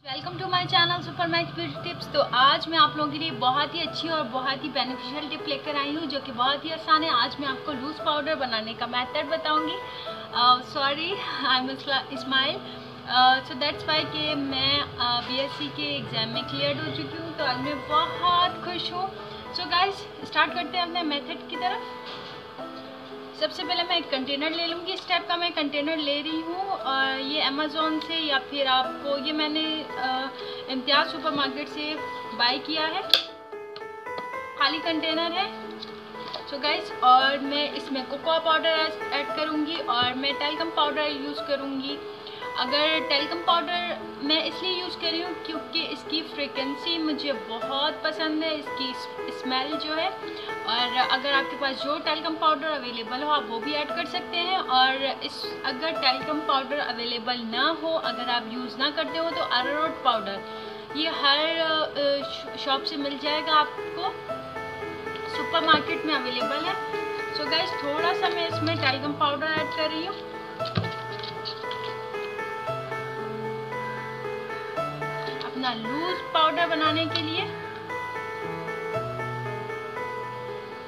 Welcome to my channel super max beauty tips. तो आज मैं आप लोगों के लिए बहुत ही अच्छी और बहुत ही बेनिफिशियल टिप लेकर आई हूँ जो कि बहुत ही आसान है। आज मैं आपको लूज़ पाउडर बनाने का मेथड बताऊँगी। Sorry, I am Ismail. So that's why कि मैं बीएससी के एग्ज़ाम में क्लियर हो चुकी हूँ, तो आज मैं बहुत खुश हूँ। सो गाइस, स्टार्ट करते हैं अपने मेथड की तरफ। सबसे पहले मैं एक कंटेनर ले लूँगी। इस टाइप का मैं कंटेनर ले रही हूँ और ये अमेज़ॉन से या फिर आपको ये मैंने इम्तियाज़ सुपरमार्केट से बाय किया है। खाली कंटेनर है। सो गाइस, और मैं इसमें कोकोआ पाउडर ऐड करूँगी और मैं टैल्कम पाउडर यूज़ करूँगी। अगर टैल्कम पाउडर मैं इसलिए यूज़ कर रही हूँ क्योंकि इसकी फ्रेगरेंसी मुझे बहुत पसंद है, इसकी स्मेल जो है। और अगर आपके पास जो टैल्कम पाउडर अवेलेबल हो आप वो भी ऐड कर सकते हैं। और अगर टैल्कम पाउडर अवेलेबल ना हो, अगर आप यूज़ ना करते हो, तो अरारोट पाउडर ये हर शॉप से मिल जाएगा, आपको सुपरमार्केट में अवेलेबल है। सो गाइस, थोड़ा सा मैं इसमें टैल्कम पाउडर ऐड कर रही हूँ। अपना लूज पाउडर बनाने के लिए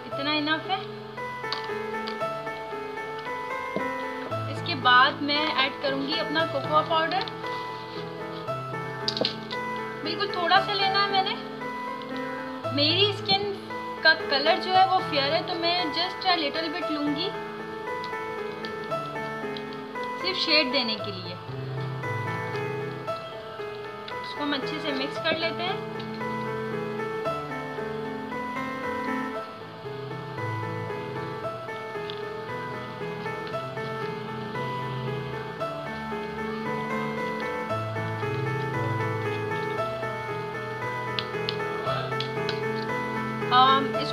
इतना इनफ है। इसके बाद मैं ऐड करूंगी अपना कोकोआ पाउडर। बिल्कुल थोड़ा सा लेना है मैंने। मेरी स्किन का कलर जो है वो फेयर है, तो मैं जस्ट अ लिटिल बिट लूंगी, सिर्फ शेड देने के लिए। इसको हम अच्छे से मिक्स कर लेते हैं।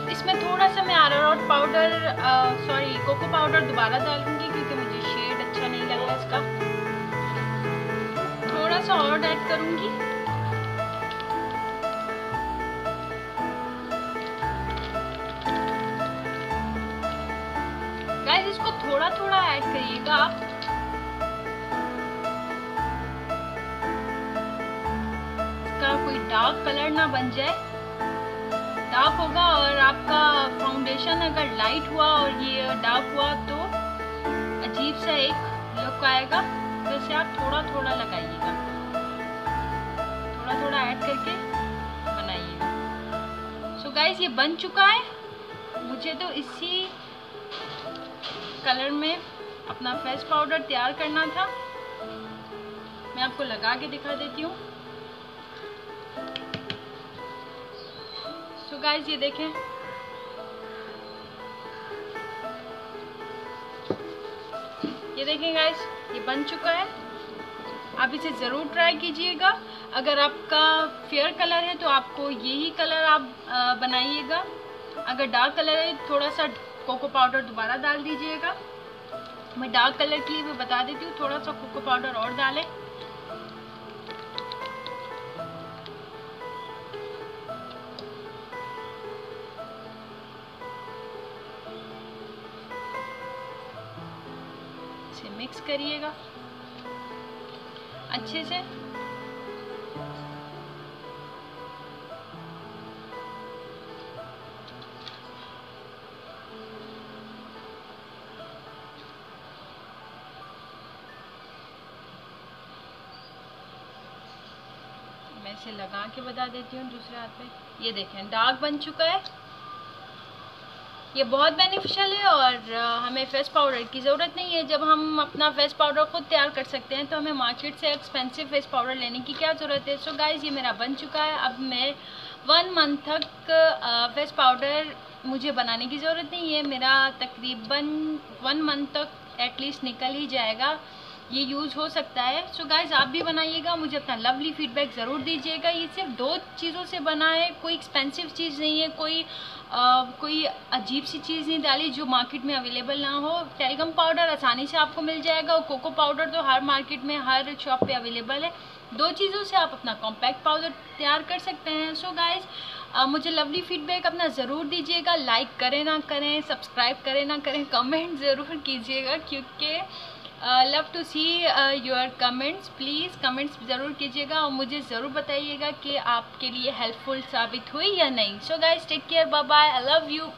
इसमें थोड़ा सा मैं अरारोट पाउडर कोको पाउडर दोबारा डालूंगी क्योंकि मुझे शेड अच्छा नहीं लगा इसका। थोड़ा सा और ऐड करूंगी। गाइस, इसको थोड़ा थोड़ा ऐड करिएगा आप। इसका कोई डार्क कलर ना बन जाए। डार्क होगा और आपका फाउंडेशन अगर लाइट हुआ और ये डार्क हुआ तो अजीब सा एक लुक आएगा। तो इसे आप थोड़ा थोड़ा लगाइएगा, थोड़ा थोड़ा ऐड करके बनाइएगा। सो गाइस, ये बन चुका है। मुझे तो इसी कलर में अपना फेस पाउडर तैयार करना था। मैं आपको लगा के दिखा देती हूँ। सो गाइस, ये देखें, गाइस, ये बन चुका है। आप इसे ज़रूर ट्राई कीजिएगा। अगर आपका फेयर कलर है तो आपको यही कलर आप बनाइएगा। अगर डार्क कलर है थोड़ा सा कोको पाउडर दोबारा डाल दीजिएगा। मैं डार्क कलर के लिए भी बता देती हूँ, थोड़ा सा कोको पाउडर और डालें। इसे मिक्स करिएगा अच्छे से। मैं इसे लगा के बता देती हूँ दूसरे हाथ पे। ये देखें, डार्क बन चुका है। ये बहुत बेनिफिशियल है और हमें फेस पाउडर की ज़रूरत नहीं है। जब हम अपना फेस पाउडर खुद तैयार कर सकते हैं तो हमें मार्केट से एक्सपेंसिव फेस पाउडर लेने की क्या ज़रूरत है। सो गाइस, ये मेरा बन चुका है। अब मैं 1 मंथ तक फेस पाउडर मुझे बनाने की ज़रूरत नहीं है। मेरा तकरीबन 1 मंथ तक एटलीस्ट निकल ही जाएगा, ये यूज़ हो सकता है। सो गाइस, आप भी बनाइएगा, मुझे अपना लवली फीडबैक ज़रूर दीजिएगा। ये सिर्फ 2 चीज़ों से बना है, कोई एक्सपेंसिव चीज़ नहीं है, कोई अजीब सी चीज़ नहीं डाली जो मार्केट में अवेलेबल ना हो। टैल्कम पाउडर आसानी से आपको मिल जाएगा और कोको पाउडर तो हर मार्केट में हर शॉप पे अवेलेबल है। 2 चीज़ों से आप अपना कॉम्पैक्ट पाउडर तैयार कर सकते हैं। सो गाइस, मुझे लवली फीडबैक अपना ज़रूर दीजिएगा। लाइक करें ना करें, सब्सक्राइब करें ना करें, कमेंट ज़रूर कीजिएगा क्योंकि love to see your comments, please comments ज़रूर कीजिएगा और मुझे ज़रूर बताइएगा कि आपके लिए हेल्पफुल साबित हुई या नहीं। So guys take care, bye bye, I love you.